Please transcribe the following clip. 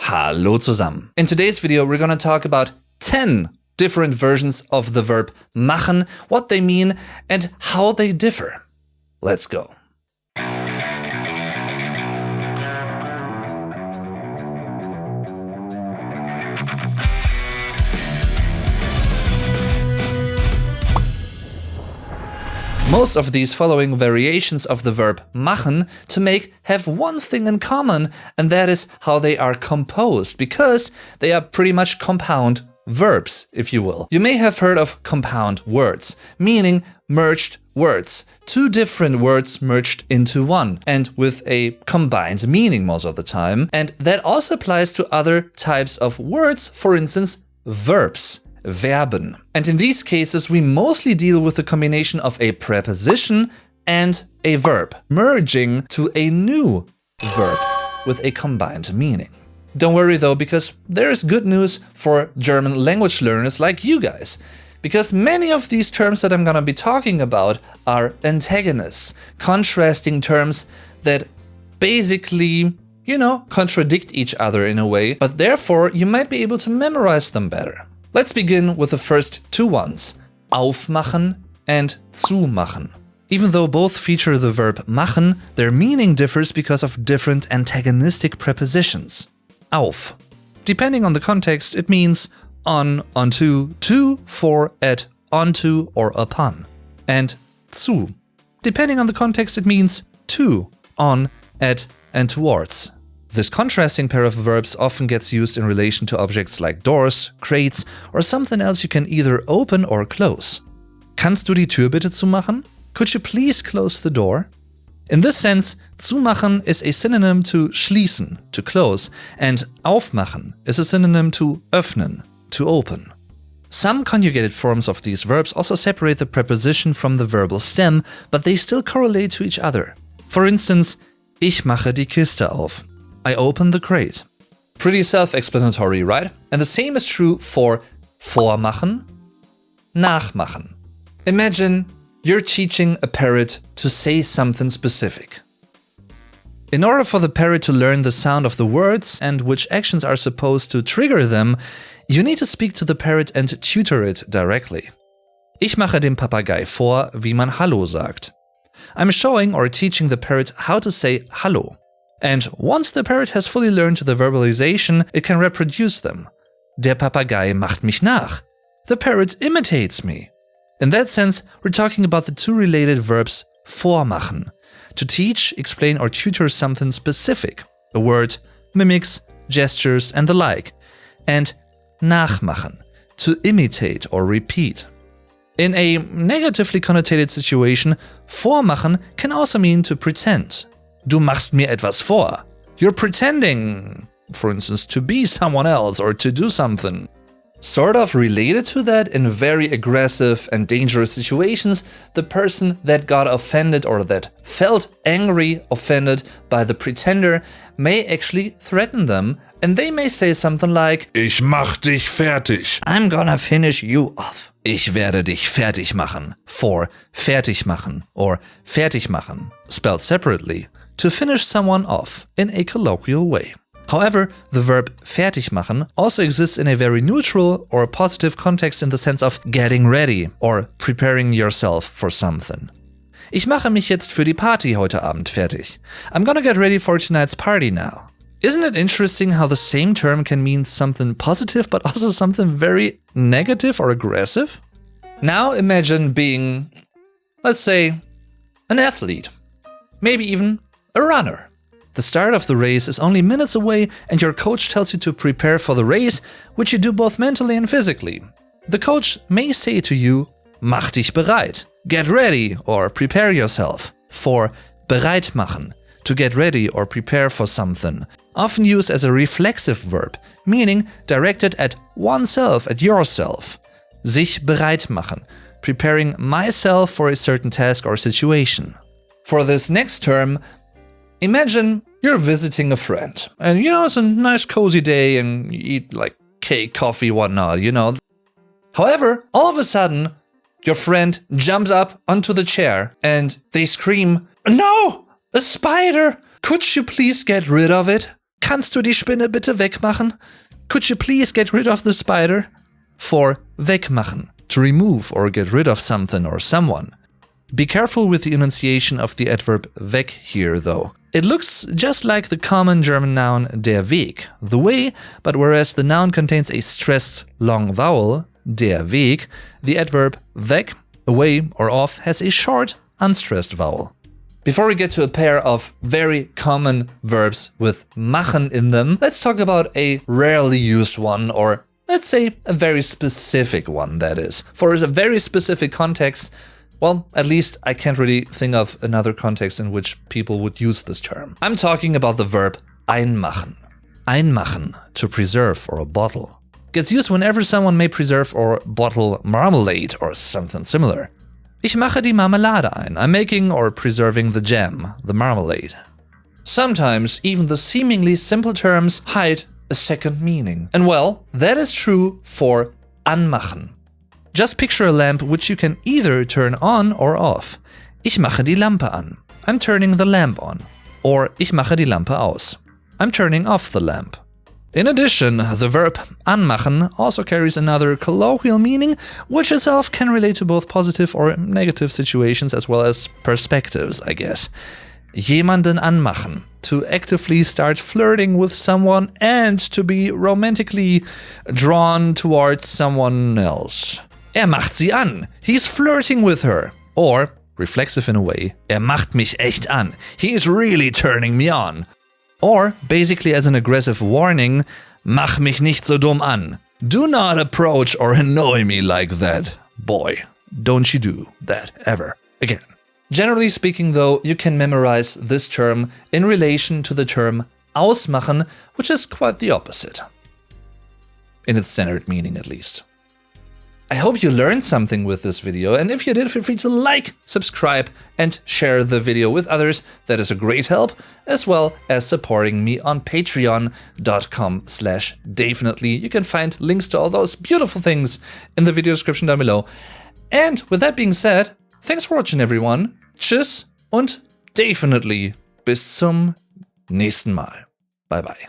Hallo zusammen. In today's video, we're gonna talk about 10 different versions of the verb machen, what they mean, and how they differ. Let's go. Most of these following variations of the verb machen, to make, have one thing in common, and that is how they are composed, because they are pretty much compound verbs, if you will. You may have heard of compound words, meaning merged words. Two different words merged into one, and with a combined meaning most of the time. And that also applies to other types of words, for instance, verbs. Verben. And in these cases, we mostly deal with the combination of a preposition and a verb, merging to a new verb with a combined meaning. Don't worry though, because there is good news for German language learners like you guys. Because many of these terms that I'm gonna be talking about are antagonists, contrasting terms that basically, contradict each other in a way, but therefore you might be able to memorize them better. Let's begin with the first two ones, aufmachen and zumachen. Even though both feature the verb machen, their meaning differs because of different antagonistic prepositions. Auf. Depending on the context, it means on, onto, to, for, at, onto, or upon. And zu. Depending on the context, it means to, on, at, and towards. This contrasting pair of verbs often gets used in relation to objects like doors, crates, or something else you can either open or close. Kannst du die Tür bitte zumachen? Could you please close the door? In this sense, zumachen is a synonym to schließen, to close, and aufmachen is a synonym to öffnen, to open. Some conjugated forms of these verbs also separate the preposition from the verbal stem, but they still correlate to each other. For instance, ich mache die Kiste auf. I open the crate. Pretty self-explanatory, right? And the same is true for vormachen, nachmachen. Imagine you're teaching a parrot to say something specific. In order for the parrot to learn the sound of the words and which actions are supposed to trigger them, you need to speak to the parrot and tutor it directly. Ich mache dem Papagei vor, wie man Hallo sagt. I'm showing or teaching the parrot how to say Hallo. And once the parrot has fully learned the verbalization, it can reproduce them. Der Papagei macht mich nach. The parrot imitates me. In that sense, we're talking about the two related verbs vormachen, to teach, explain, or tutor something specific, a word, mimics, gestures, and the like, and nachmachen, to imitate or repeat. In a negatively connotated situation, vormachen can also mean to pretend. Du machst mir etwas vor. You're pretending, for instance, to be someone else or to do something. Sort of related to that, in very aggressive and dangerous situations, the person that got offended or that felt angry, offended by the pretender may actually threaten them, and they may say something like, Ich mach dich fertig. I'm gonna finish you off. Ich werde dich fertig machen. For fertig machen or fertig machen, spelled separately. To finish someone off in a colloquial way. However, the verb fertig machen also exists in a very neutral or positive context in the sense of getting ready or preparing yourself for something. Ich mache mich jetzt für die Party heute Abend fertig. I'm gonna get ready for tonight's party now. Isn't it interesting how the same term can mean something positive but also something very negative or aggressive? Now imagine being, let's say, an athlete. Maybe even a runner. The start of the race is only minutes away and your coach tells you to prepare for the race, which you do both mentally and physically. The coach may say to you, mach dich bereit, get ready or prepare yourself, for bereit machen, to get ready or prepare for something, often used as a reflexive verb, meaning directed at oneself, at yourself. Sich bereit machen, preparing myself for a certain task or situation. For this next term, imagine you're visiting a friend and it's a nice cozy day and you eat like cake, coffee, whatnot, However, all of a sudden, your friend jumps up onto the chair and they scream, "No! A spider! Could you please get rid of it?" Kannst du die Spinne bitte wegmachen? Could you please get rid of the spider? For wegmachen, to remove or get rid of something or someone. Be careful with the enunciation of the adverb weg here, though. It looks just like the common German noun der Weg, the way, but whereas the noun contains a stressed long vowel, der Weg, the adverb weg, away or off, has a short, unstressed vowel. Before we get to a pair of very common verbs with machen in them, let's talk about a rarely used one, or let's say a very specific one, that is. For a very specific context, well, at least I can't really think of another context in which people would use this term. I'm talking about the verb einmachen. Einmachen, to preserve or bottle. Gets used whenever someone may preserve or bottle marmalade or something similar. Ich mache die Marmelade ein. I'm making or preserving the jam, the marmalade. Sometimes even the seemingly simple terms hide a second meaning. And well, that is true for anmachen. Just picture a lamp which you can either turn on or off. Ich mache die Lampe an. I'm turning the lamp on. Or ich mache die Lampe aus. I'm turning off the lamp. In addition, the verb anmachen also carries another colloquial meaning, which itself can relate to both positive or negative situations as well as perspectives, I guess. Jemanden anmachen, to actively start flirting with someone and to be romantically drawn towards someone else. Macht sie an. He's flirting with her. Or, reflexive in a way, macht mich echt an. He's really turning me on. Or, basically as an aggressive warning, mach mich nicht so dumm an. Do not approach or annoy me like that. Boy, don't you do that ever again. Generally speaking though, you can memorize this term in relation to the term ausmachen, which is quite the opposite. In its standard meaning at least. I hope you learned something with this video, and if you did, feel free to like, subscribe, and share the video with others. That is a great help, as well as supporting me on patreon.com/Davenatley. You can find links to all those beautiful things in the video description down below. And with that being said, thanks for watching everyone. Tschüss und definitely bis zum nächsten Mal. Bye bye.